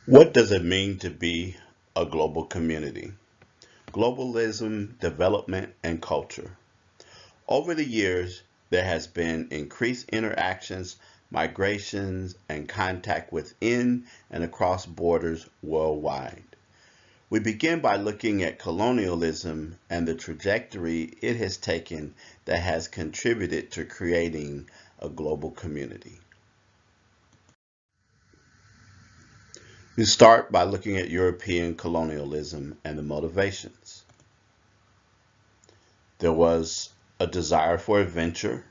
What does it mean to be a global community? Globalism, development, and culture. Over the years, there has been increased interactions, migrations, and contact within and across borders worldwide. We begin by looking at colonialism and the trajectory it has taken that has contributed to creating a global community. We start by looking at European colonialism and the motivations. There was a desire for adventure,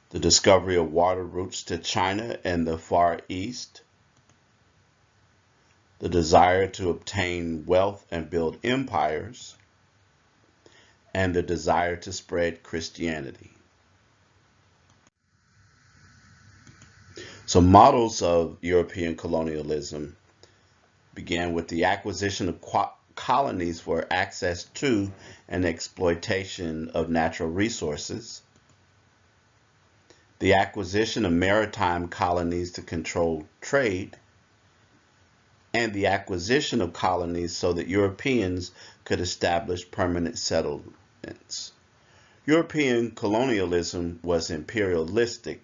the discovery of water routes to China and the Far East, the desire to obtain wealth and build empires, and the desire to spread Christianity. So models of European colonialism began with the acquisition of colonies for access to and exploitation of natural resources, the acquisition of maritime colonies to control trade, and the acquisition of colonies so that Europeans could establish permanent settlements. European colonialism was imperialistic,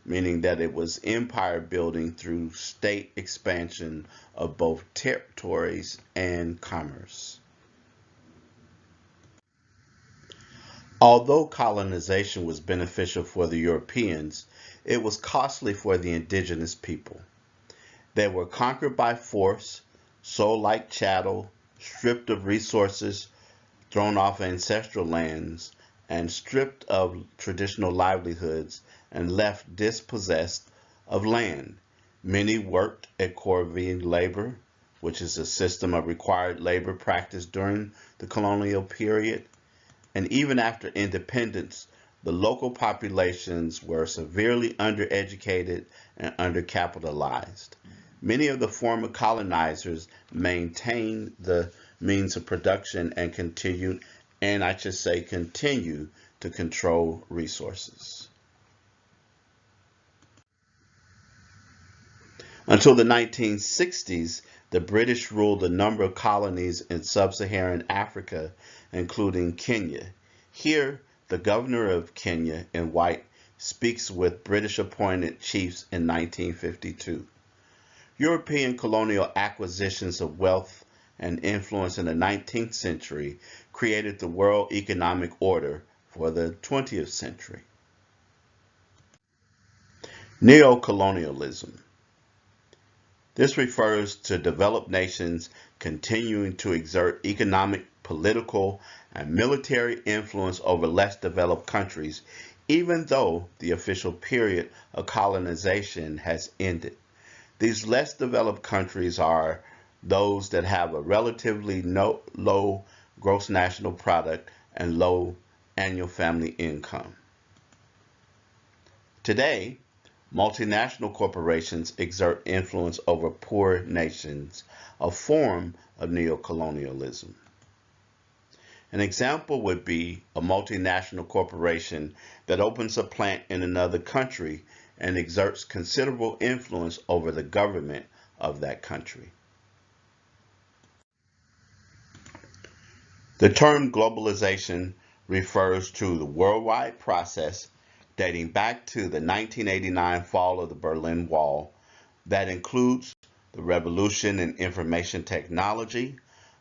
meaning that it was empire building through state expansion of both territories and commerce. Although colonization was beneficial for the Europeans, it was costly for the indigenous people. They were conquered by force, sold like chattel, stripped of resources, thrown off ancestral lands, and stripped of traditional livelihoods and left dispossessed of land. Many worked at corvée labor, which is a system of required labor practiced during the colonial period. And even after independence, the local populations were severely undereducated and undercapitalized. Many of the former colonizers maintained the means of production and continued, and I should say continue, to control resources. Until the 1960s, the British ruled a number of colonies in sub-Saharan Africa, including Kenya. Here, the governor of Kenya in white speaks with British-appointed chiefs in 1952. European colonial acquisitions of wealth and influence in the 19th century created the world economic order for the 20th century. Neocolonialism. This refers to developed nations continuing to exert economic, political, and military influence over less developed countries, even though the official period of colonization has ended. These less developed countries are those that have a relatively low gross national product and low annual family income. Today, multinational corporations exert influence over poor nations, a form of neocolonialism. An example would be a multinational corporation that opens a plant in another country and exerts considerable influence over the government of that country. The term globalization refers to the worldwide process dating back to the 1989 fall of the Berlin Wall that includes the revolution in information technology,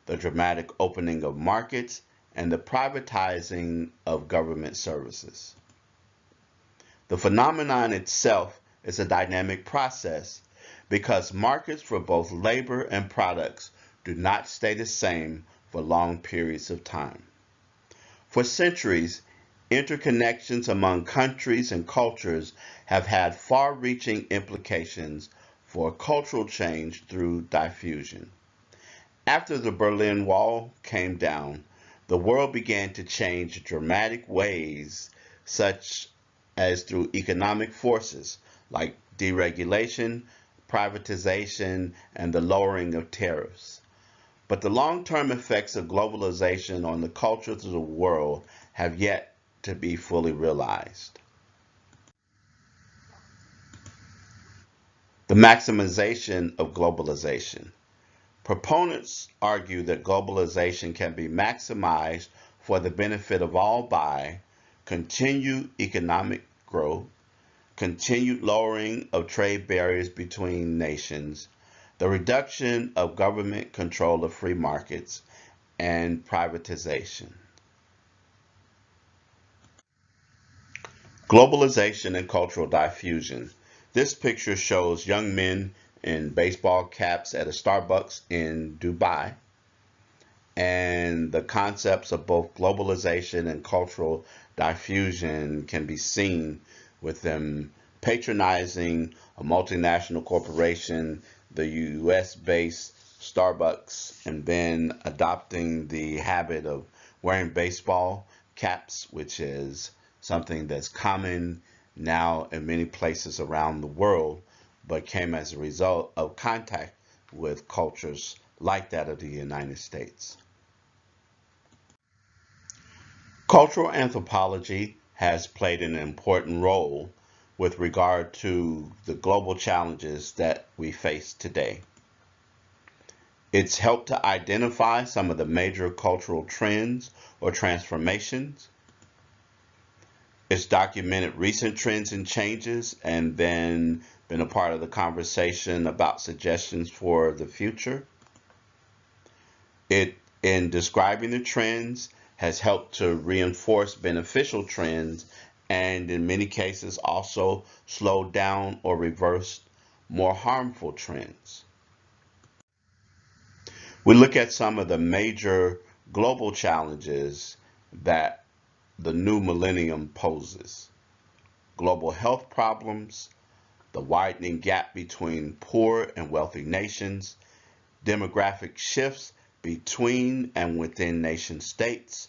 the dramatic opening of markets, and the privatizing of government services. The phenomenon itself is a dynamic process because markets for both labor and products do not stay the same for long periods of time. For centuries, interconnections among countries and cultures have had far-reaching implications for cultural change through diffusion. After the Berlin Wall came down, the world began to change in dramatic ways, such as through economic forces like deregulation, privatization, and the lowering of tariffs. But the long-term effects of globalization on the cultures of the world have yet to be fully realized. The maximization of globalization. Proponents argue that globalization can be maximized for the benefit of all by continued economic growth, continued lowering of trade barriers between nations, the reduction of government control of free markets, and privatization. Globalization and cultural diffusion. This picture shows young men in baseball caps at a Starbucks in Dubai, and the concepts of both globalization and cultural diffusion can be seen with them patronizing a multinational corporation, the US-based Starbucks, and then adopting the habit of wearing baseball caps, which is something that's common now in many places around the world, but came as a result of contact with cultures like that of the United States. Cultural anthropology has played an important role with regard to the global challenges that we face today. It's helped to identify some of the major cultural trends or transformations. It's documented recent trends and changes and then been a part of the conversation about suggestions for the future. It, in describing the trends, has helped to reinforce beneficial trends and in many cases also slow down or reverse more harmful trends. We look at some of the major global challenges that the new millennium poses. Global health problems, the widening gap between poor and wealthy nations, demographic shifts between and within nation states,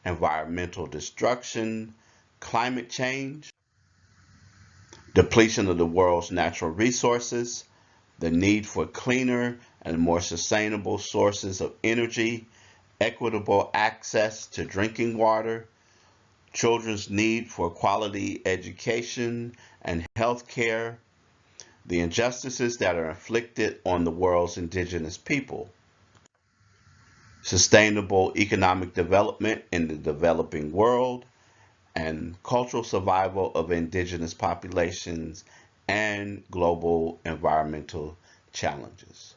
environmental destruction, climate change, depletion of the world's natural resources, the need for cleaner and more sustainable sources of energy, equitable access to drinking water, children's need for quality education and health care, the injustices that are inflicted on the world's indigenous people, sustainable economic development in the developing world, and cultural survival of indigenous populations and global environmental challenges.